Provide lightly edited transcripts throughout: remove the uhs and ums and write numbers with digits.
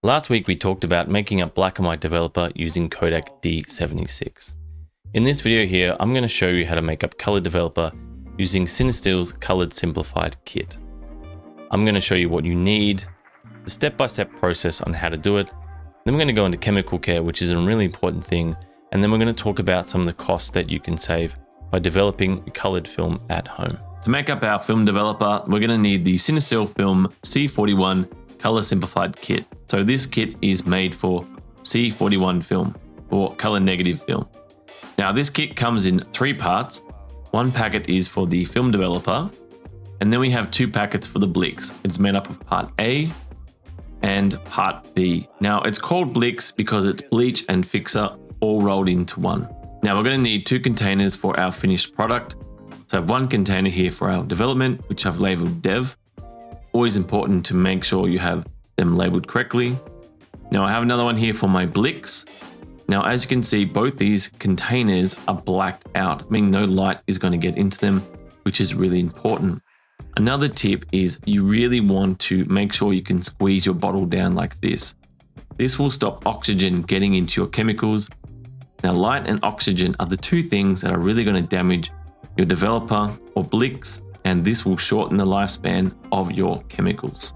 Last week we talked about making a black and white developer using codec D76. In this video here, I'm going to show you how to make up color developer using Cinestill's colored simplified kit. I'm going to show you what you need, the step-by-step process on how to do it. Then we're going to go into chemical care, which is a really important thing. And then we're going to talk about some of the costs that you can save by developing colored film at home. To make up our film developer, we're going to need the Cinestill Film C41 Color Simplified Kit. So this kit is made for C41 film or color negative film. Now this kit comes in 3 parts. One packet is for the film developer, and then we have 2 packets for the Blix. It's made up of part A and part B. Now it's called Blix because it's bleach and fixer all rolled into one. Now we're going to need 2 containers for our finished product. So I have 1 container here for our development, which I've labeled dev. Always important to make sure you have them labeled correctly. Now I have another one here for my Blix. Now, as you can see, both these containers are blacked out, meaning no light is going to get into them, which is really important. Another tip is you really want to make sure you can squeeze your bottle down like this. This will stop oxygen getting into your chemicals. Now, light and oxygen are the 2 things that are really going to damage your developer or Blix, and this will shorten the lifespan of your chemicals.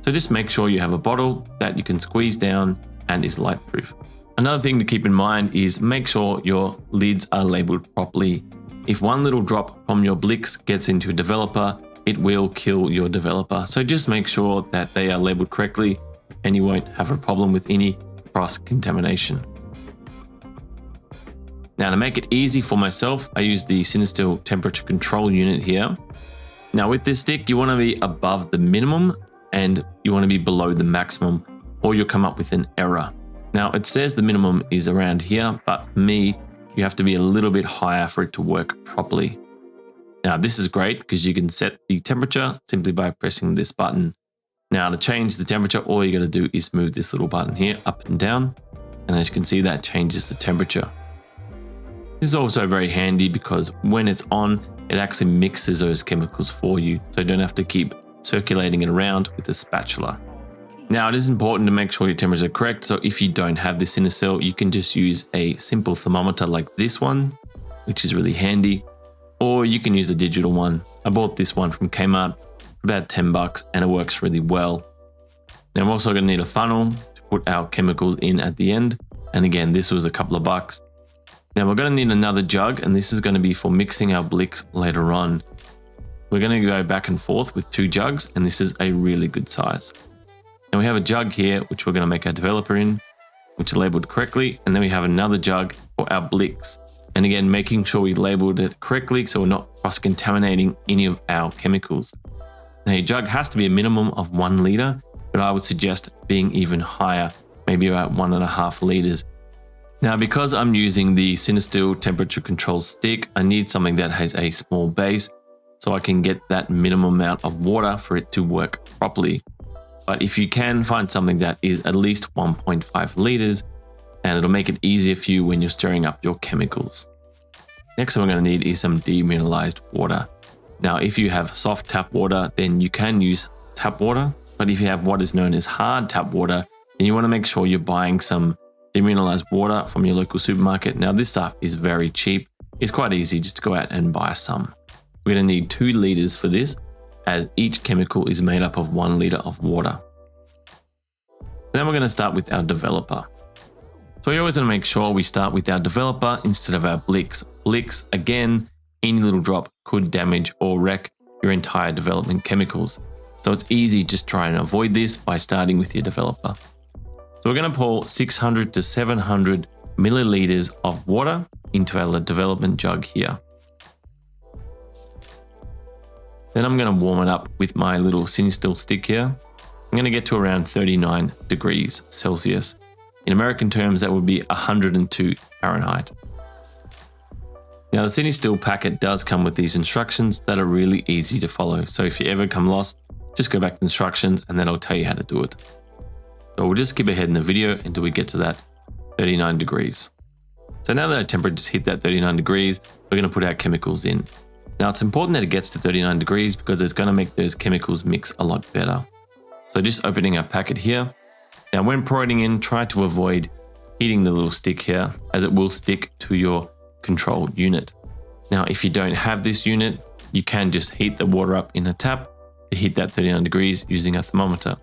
So just make sure you have a bottle that you can squeeze down and is light proof. Another thing to keep in mind is make sure your lids are labeled properly. If one little drop from your Blix gets into a developer, it will kill your developer. So just make sure that they are labeled correctly and you won't have a problem with any cross-contamination. Now to make it easy for myself, I use the Cinestill temperature control unit here. Now with this stick, you want to be above the minimum and you want to be below the maximum, or you'll come up with an error. Now it says the minimum is around here, but for me, you have to be a little bit higher for it to work properly. Now this is great because you can set the temperature simply by pressing this button. Now to change the temperature, all you got to do is move this little button here up and down. And as you can see, that changes the temperature. This is also very handy because when it's on, it actually mixes those chemicals for you. So you don't have to keep circulating it around with a spatula. Now it is important to make sure your temperatures are correct. So if you don't have this Cinestill, you can just use a simple thermometer like this one, which is really handy, or you can use a digital one. I bought this one from Kmart for about 10 bucks and it works really well. Now I'm also going to need a funnel to put our chemicals in at the end. And again, this was a couple of bucks. Now we're going to need another jug, and this is going to be for mixing our Blix later on. We're going to go back and forth with 2 jugs, and this is a really good size. And we have a jug here, which we're going to make our developer in, which is labeled correctly. And then we have another jug for our Blix. And again, making sure we labeled it correctly so we're not cross-contaminating any of our chemicals. Now your jug has to be a minimum of 1 liter, but I would suggest being even higher, maybe about 1.5 liters. Now, because I'm using the Cinestill temperature control stick, I need something that has a small base so I can get that minimum amount of water for it to work properly. But if you can find something that is at least 1.5 liters, and it'll make it easier for you when you're stirring up your chemicals. Next thing we're going to need is some demineralized water. Now, if you have soft tap water, then you can use tap water. But if you have what is known as hard tap water, then you want to make sure you're buying some demineralized water from your local supermarket. Now this stuff is very cheap. It's quite easy just to go out and buy some. We're going to need 2 liters for this, as each chemical is made up of 1 liter of water. Then we're going to start with our developer. So we always want to make sure we start with our developer instead of our Blix. Blix, again, any little drop could damage or wreck your entire development chemicals. So it's easy just try and avoid this by starting with your developer. So we're going to pour 600 to 700 milliliters of water into our development jug here. Then I'm going to warm it up with my little Cinestill stick here. I'm going to get to around 39 degrees Celsius. In American terms, that would be 102 Fahrenheit. Now the Cinestill packet does come with these instructions that are really easy to follow. So if you ever come lost, just go back to the instructions and then I'll tell you how to do it. So we'll just skip ahead in the video until we get to that 39 degrees. So now that our temperatures hit that 39 degrees, we're going to put our chemicals in. Now it's important that it gets to 39 degrees because it's going to make those chemicals mix a lot better. So just opening our packet here, Now when pouring in, try to avoid hitting the little stick here, as it will stick to your control unit. Now if you don't have this unit, you can just heat the water up in a tap to hit that 39 degrees using a thermometer.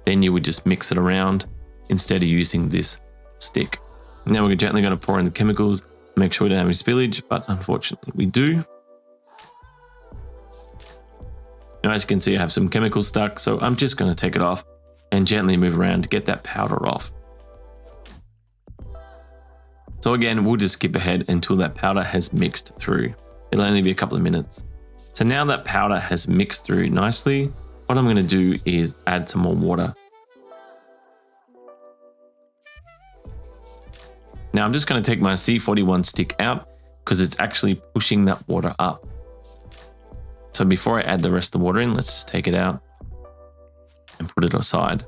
Then you would just mix it around instead of using this stick. Now we're gently going to pour in the chemicals, make sure we don't have any spillage, but unfortunately we do. Now as you can see, I have some chemicals stuck, so I'm just going to take it off and gently move around to get that powder off. So again, we'll just skip ahead until that powder has mixed through. It'll only be a couple of minutes. So now that powder has mixed through nicely, what I'm going to do is add some more water. Now I'm just going to take my C41 stick out because it's actually pushing that water up. So before I add the rest of the water in, let's just take it out and put it aside.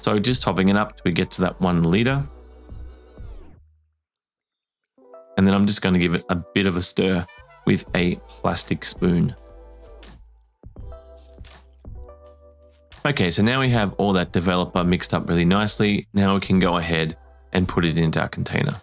So just topping it up till we get to that 1 liter. And then I'm just going to give it a bit of a stir with a plastic spoon. Okay, so now we have all that developer mixed up really nicely. Now we can go ahead and put it into our container.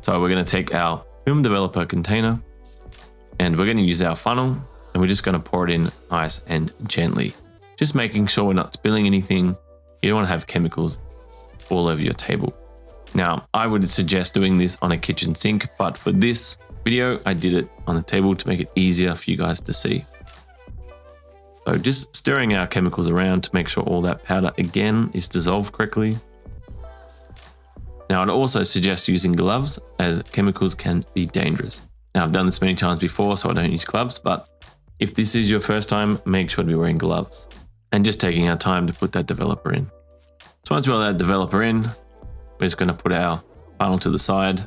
So we're going to take our film developer container and we're going to use our funnel and we're just going to pour it in nice and gently. Just making sure we're not spilling anything. You don't want to have chemicals all over your table. Now, I would suggest doing this on a kitchen sink, but for this video, I did it on the table to make it easier for you guys to see. So just stirring our chemicals around to make sure all that powder again is dissolved correctly. Now, I'd also suggest using gloves as chemicals can be dangerous. Now, I've done this many times before, so I don't use gloves, but if this is your first time, make sure to be wearing gloves and just taking our time to put that developer in. So once we have that developer in, we're just going to put our funnel to the side.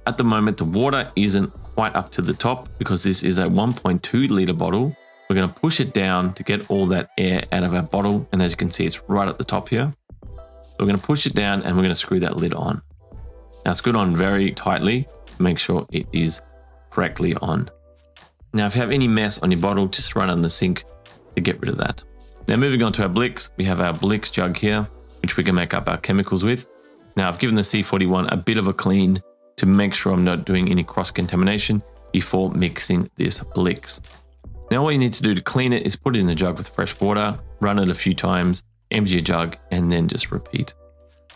At the moment, the water isn't quite up to the top because this is a 1.2 liter bottle. We're going to push it down to get all that air out of our bottle. And as you can see, it's right at the top here. So we're going to push it down and we're going to screw that lid on. Now screw it on very tightly to make sure it is correctly on. Now, if you have any mess on your bottle, just run on the sink to get rid of that. Now moving on to our Blix, we have our Blix jug here, which we can make up our chemicals with. Now I've given the C41 a bit of a clean to make sure I'm not doing any cross-contamination before mixing this Blix. Now all you need to do to clean it is put it in the jug with fresh water, run it a few times, empty your jug, and then just repeat.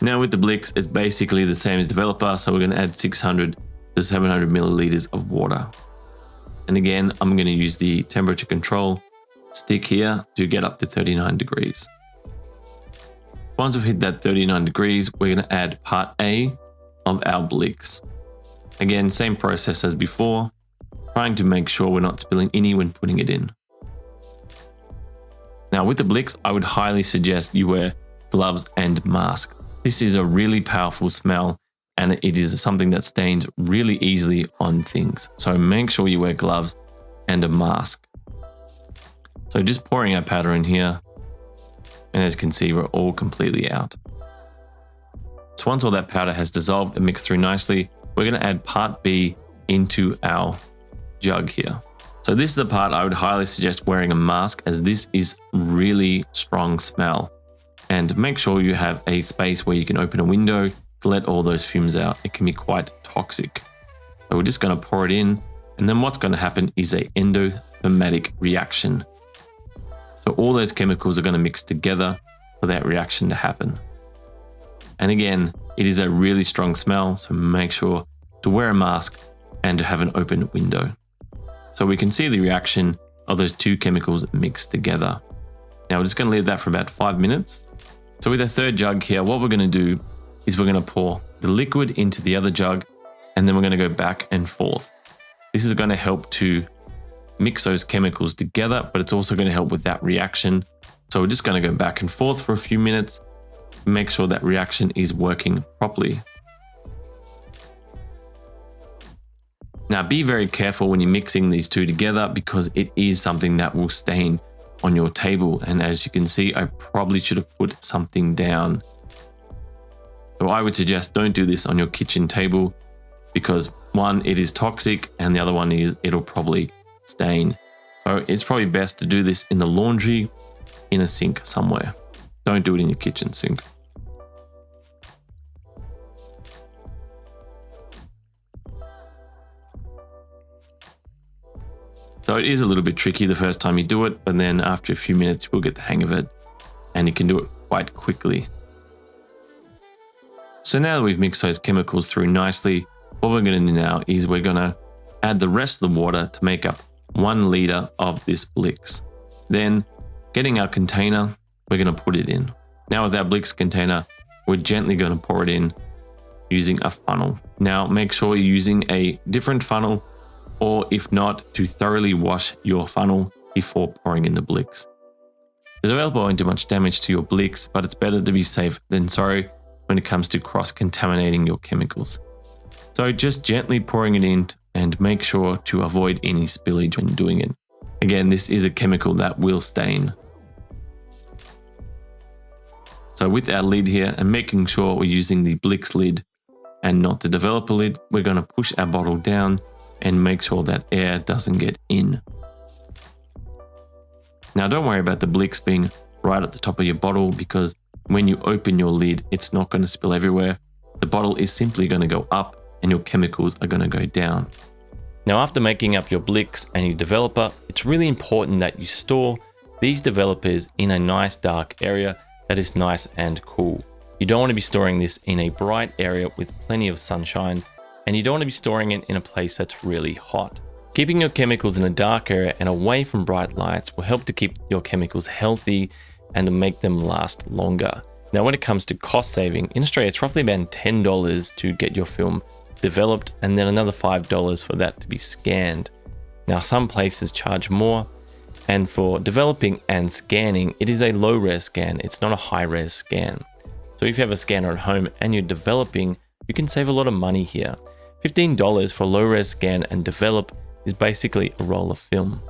Now with the Blix, it's basically the same as developer, so we're going to add 600 to 700 milliliters of water. And again, I'm going to use the temperature control stick here to get up to 39 degrees. Once we've hit that 39 degrees, we're going to add part A of our Blix. Again, same process as before, trying to make sure we're not spilling any when putting it in. Now with the Blix, I would highly suggest you wear gloves and mask. This is a really powerful smell and it is something that stains really easily on things. So make sure you wear gloves and a mask. So just pouring our powder in here. And as you can see, we're all completely out. So once all that powder has dissolved and mixed through nicely, we're going to add part B into our jug here. So this is the part I would highly suggest wearing a mask, as this is really strong smell. And make sure you have a space where you can open a window to let all those fumes out. It can be quite toxic. So we're just going to pour it in, and then what's going to happen is an endothermic reaction. So all those chemicals are going to mix together for that reaction to happen. And again, it is a really strong smell, so make sure to wear a mask and to have an open window. So we can see the reaction of those two chemicals mixed together. Now we're just going to leave that for about 5 minutes. So with our third jug here, what we're going to do is we're going to pour the liquid into the other jug, and then we're going to go back and forth. This is going to help to mix those chemicals together, but it's also going to help with that reaction. So we're just going to go back and forth for a few minutes, make sure that reaction is working properly. Now be very careful when you're mixing these two together, because it is something that will stain on your table. And as you can see, I probably should have put something down. So I would suggest don't do this on your kitchen table, because one, it is toxic, and the other one is it'll probably stain. So it's probably best to do this in the laundry in a sink somewhere. Don't do it in your kitchen sink. So it is a little bit tricky the first time you do it, but then after a few minutes, you will get the hang of it and you can do it quite quickly. So now that we've mixed those chemicals through nicely, what we're going to do now is we're going to add the rest of the water to make up 1 liter of this Blix. Then getting our container, we're going to put it in. Now with our Blix container, we're gently going to pour it in using a funnel. Now make sure you're using a different funnel, or if not, to thoroughly wash your funnel before pouring in the Blix. The developer won't do much damage to your Blix, but it's better to be safe than sorry when it comes to cross-contaminating your chemicals. So just gently pouring it in and make sure to avoid any spillage when doing it. Again, this is a chemical that will stain. So with our lid here and making sure we're using the Blix lid and not the developer lid, we're going to push our bottle down and make sure that air doesn't get in. Now don't worry about the Blix being right at the top of your bottle, because when you open your lid, it's not going to spill everywhere. The bottle is simply going to go up and your chemicals are going to go down. Now after making up your Blix and your developer, it's really important that you store these developers in a nice dark area that is nice and cool. You don't want to be storing this in a bright area with plenty of sunshine, and you don't want to be storing it in a place that's really hot. Keeping your chemicals in a dark area and away from bright lights will help to keep your chemicals healthy and to make them last longer. Now, when it comes to cost saving, in Australia, it's roughly about $10 to get your film developed, and then another $5 for that to be scanned. Now, some places charge more, and for developing and scanning, it is a low-res scan. It's not a high-res scan. So if you have a scanner at home and you're developing, you can save a lot of money here. $15 for a low-res scan and develop is basically a roll of film.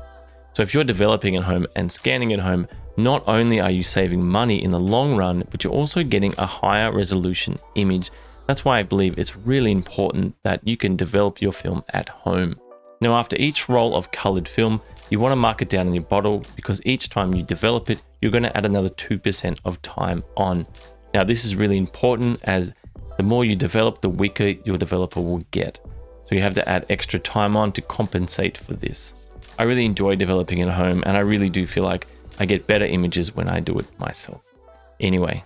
So if you're developing at home and scanning at home, not only are you saving money in the long run, but you're also getting a higher resolution image. That's why I believe it's really important that you can develop your film at home. Now, after each roll of colored film, you want to mark it down in your bottle, because each time you develop it, you're going to add another 2% of time on. Now, this is really important, as the more you develop, the weaker your developer will get. So you have to add extra time on to compensate for this. I really enjoy developing at home, and I really do feel like I get better images when I do it myself. Anyway,